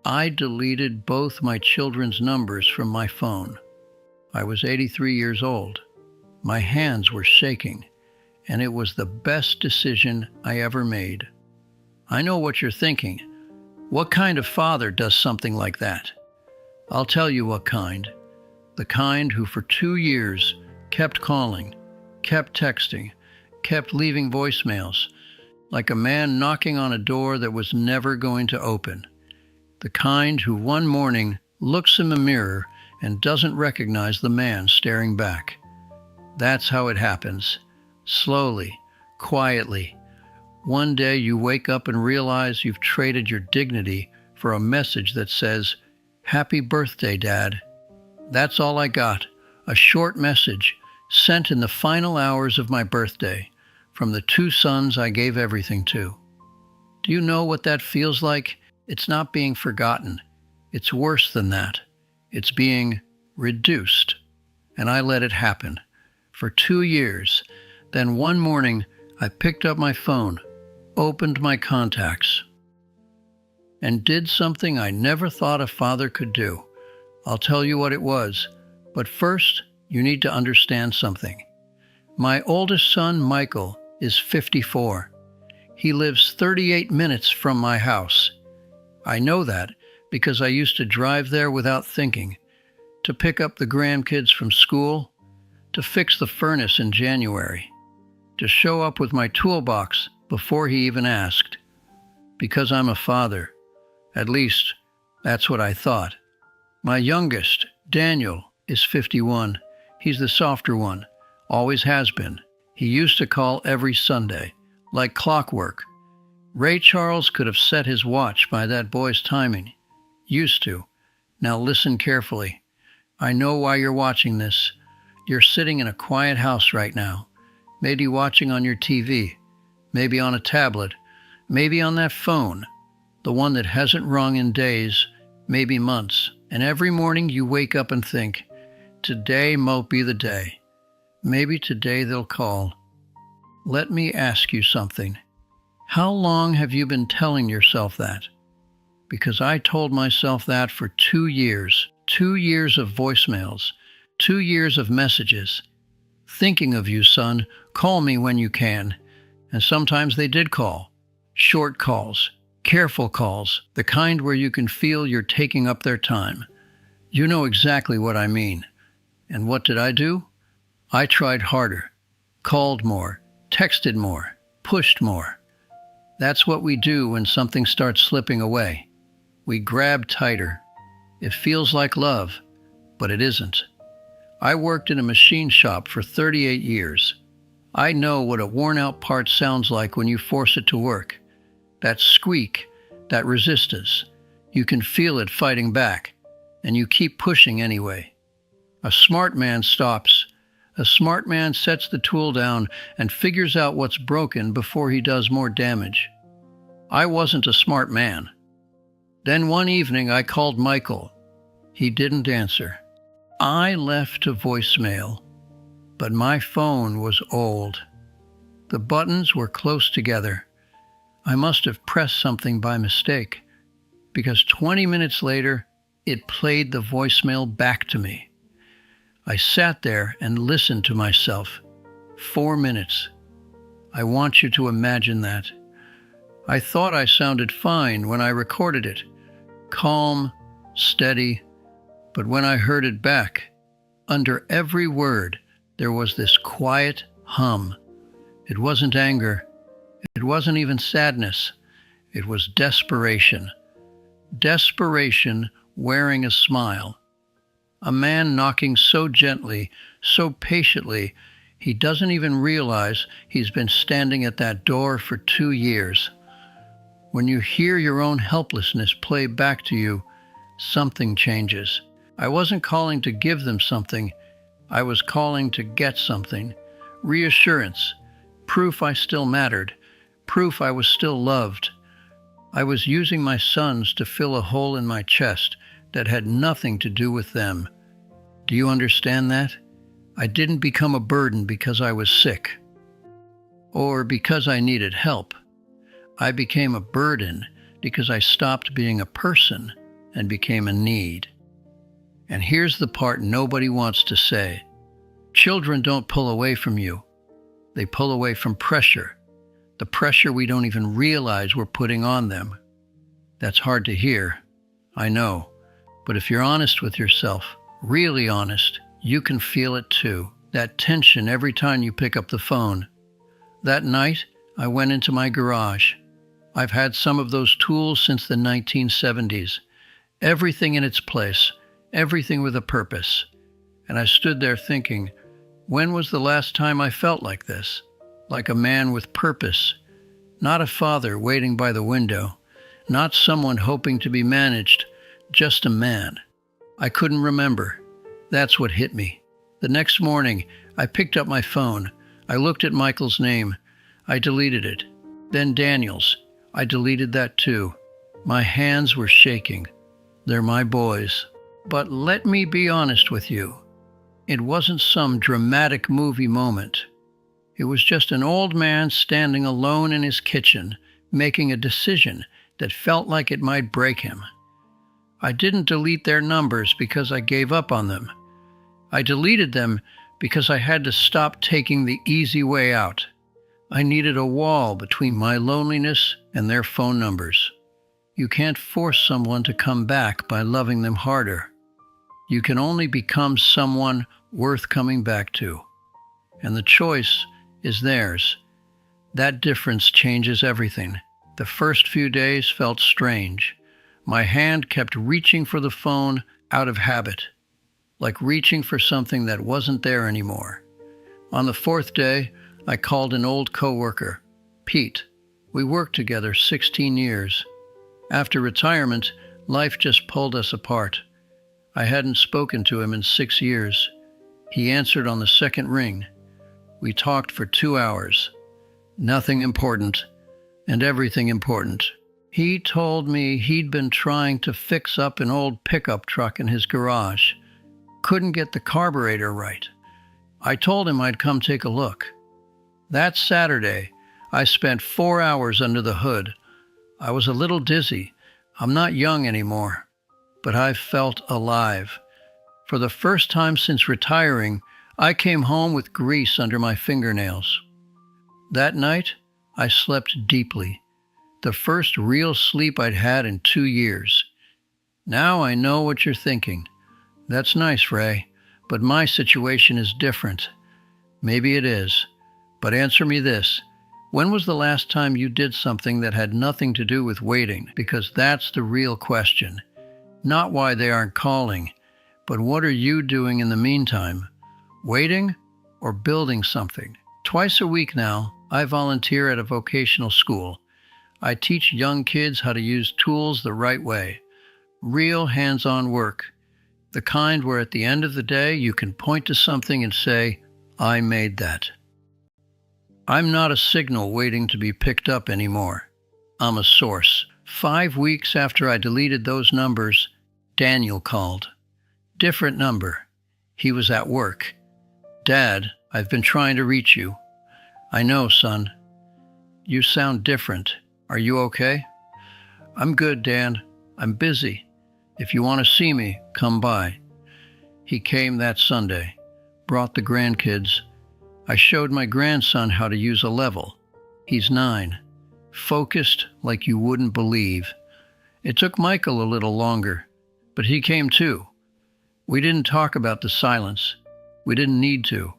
I deleted both my children's numbers from my phone. I was 83 years old. My hands were shaking, and it was the best decision I ever made. I know what you're thinking. What kind of father does something like that? I'll tell you what kind. The kind who for 2 years kept calling, kept texting, kept leaving voicemails, like a man knocking on a door that was never going to open. The kind who one morning looks in the mirror and doesn't recognize the man staring back. That's how it happens. Slowly, quietly. One day you wake up and realize you've traded your dignity for a message that says, "Happy birthday, Dad." That's all I got, a short message sent in the final hours of my birthday from the 2 sons I gave everything to. Do you know what that feels like? It's not being forgotten. It's worse than that. It's being reduced. And I let it happen. For 2 years. Then one morning, I picked up my phone, opened my contacts, and did something I never thought a father could do. I'll tell you what it was. But first, you need to understand something. My oldest son, Michael, is 54. He lives 38 minutes from my house. I know that because I used to drive there without thinking, to pick up the grandkids from school, to fix the furnace in January, to show up with my toolbox before he even asked. Because I'm a father. At least, that's what I thought. My youngest, Daniel, is 51. He's the softer one, always has been. He used to call every Sunday, like clockwork. Ray Charles could have set his watch by that boy's timing. Used to. Now listen carefully. I know why you're watching this. You're sitting in a quiet house right now, maybe watching on your TV, maybe on a tablet, maybe on that phone, the one that hasn't rung in days, maybe months. And every morning you wake up and think, today might be the day. Maybe today they'll call. Let me ask you something. How long have you been telling yourself that? Because I told myself that for 2 years. 2 years of voicemails. 2 years of messages. Thinking of you, son. Call me when you can. And sometimes they did call. Short calls. Careful calls. The kind where you can feel you're taking up their time. You know exactly what I mean. And what did I do? I tried harder. Called more. Texted more. Pushed more. That's what we do when something starts slipping away. We grab tighter. It feels like love, but it isn't. I worked in a machine shop for 38 years. I know what a worn-out part sounds like when you force it to work. That squeak, that resistance. You can feel it fighting back, and you keep pushing anyway. A smart man stops. A smart man sets the tool down and figures out what's broken before he does more damage. I wasn't a smart man. Then one evening I called Michael. He didn't answer. I left a voicemail, but my phone was old. The buttons were close together. I must have pressed something by mistake, because 20 minutes later, it played the voicemail back to me. I sat there and listened to myself. 4 minutes. I want you to imagine that. I thought I sounded fine when I recorded it. Calm, steady. But when I heard it back, under every word, there was this quiet hum. It wasn't anger. It wasn't even sadness. It was desperation. Desperation wearing a smile. A man knocking so gently, so patiently, he doesn't even realize he's been standing at that door for 2 years. When you hear your own helplessness play back to you, something changes. I wasn't calling to give them something. I was calling to get something. Reassurance. Proof I still mattered. Proof I was still loved. I was using my sons to fill a hole in my chest that had nothing to do with them. Do you understand that? I didn't become a burden because I was sick or because I needed help. I became a burden because I stopped being a person and became a need. And here's the part nobody wants to say. Children don't pull away from you. They pull away from pressure, the pressure we don't even realize we're putting on them. That's hard to hear, I know, but if you're honest with yourself, really honest, you can feel it too, that tension every time you pick up the phone. That night, I went into my garage. I've had some of those tools since the 1970s. Everything in its place, everything with a purpose. And I stood there thinking, when was the last time I felt like this? Like a man with purpose. Not a father waiting by the window. Not someone hoping to be managed. Just a man. I couldn't remember. That's what hit me. The next morning, I picked up my phone. I looked at Michael's name. I deleted it. Then Daniel's. I deleted that too. My hands were shaking. They're my boys. But let me be honest with you. It wasn't some dramatic movie moment. It was just an old man standing alone in his kitchen, making a decision that felt like it might break him. I didn't delete their numbers because I gave up on them. I deleted them because I had to stop taking the easy way out. I needed a wall between my loneliness and their phone numbers. You can't force someone to come back by loving them harder. You can only become someone worth coming back to. And the choice is theirs. That difference changes everything. The first few days felt strange. My hand kept reaching for the phone out of habit, like reaching for something that wasn't there anymore. On the fourth day, I called an old coworker, Pete. We worked together 16 years. After retirement, life just pulled us apart. I hadn't spoken to him in 6 years. He answered on the second ring. We talked for 2 hours. Nothing important, and everything important. He told me he'd been trying to fix up an old pickup truck in his garage. Couldn't get the carburetor right. I told him I'd come take a look. That Saturday, I spent 4 hours under the hood. I was a little dizzy. I'm not young anymore, but I felt alive. For the first time since retiring, I came home with grease under my fingernails. That night, I slept deeply. The first real sleep I'd had in 2 years. Now I know what you're thinking. That's nice, Ray, but my situation is different. Maybe it is, but answer me this. When was the last time you did something that had nothing to do with waiting? Because that's the real question. Not why they aren't calling, but what are you doing in the meantime? Waiting or building something? Twice a week now, I volunteer at a vocational school. I teach young kids how to use tools the right way. Real hands-on work. The kind where at the end of the day you can point to something and say, I made that. I'm not a signal waiting to be picked up anymore. I'm a source. 5 weeks after I deleted those numbers, Daniel called. Different number. He was at work. Dad, I've been trying to reach you. I know, son. You sound different. Are you okay? I'm good, Dan. I'm busy. If you want to see me, come by. He came that Sunday, brought the grandkids. I showed my grandson how to use a level. He's 9, focused like you wouldn't believe. It took Michael a little longer, but he came too. We didn't talk about the silence. We didn't need to.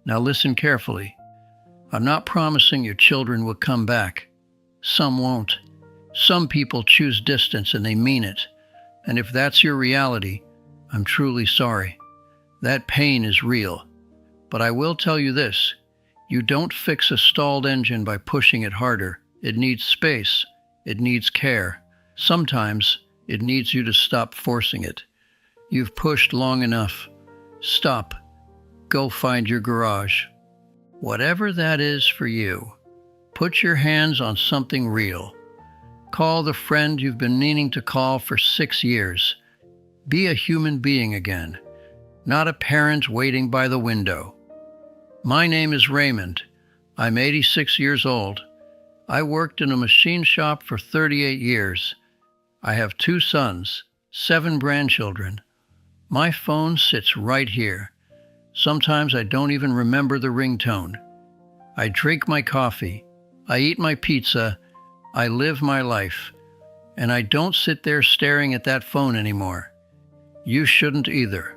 Now listen carefully. I'm not promising your children will come back. Some won't. Some people choose distance and they mean it. And if that's your reality, I'm truly sorry. That pain is real. But I will tell you this. You don't fix a stalled engine by pushing it harder. It needs space. It needs care. Sometimes it needs you to stop forcing it. You've pushed long enough. Stop. Go find your garage. Whatever that is for you, put your hands on something real. Call the friend you've been meaning to call for 6 years. Be a human being again, not a parent waiting by the window. My name is Raymond. I'm 86 years old. I worked in a machine shop for 38 years. I have 2 sons, 7 grandchildren. My phone sits right here. Sometimes I don't even remember the ringtone. I drink my coffee. I eat my pizza. I live my life. And I don't sit there staring at that phone anymore. You shouldn't either.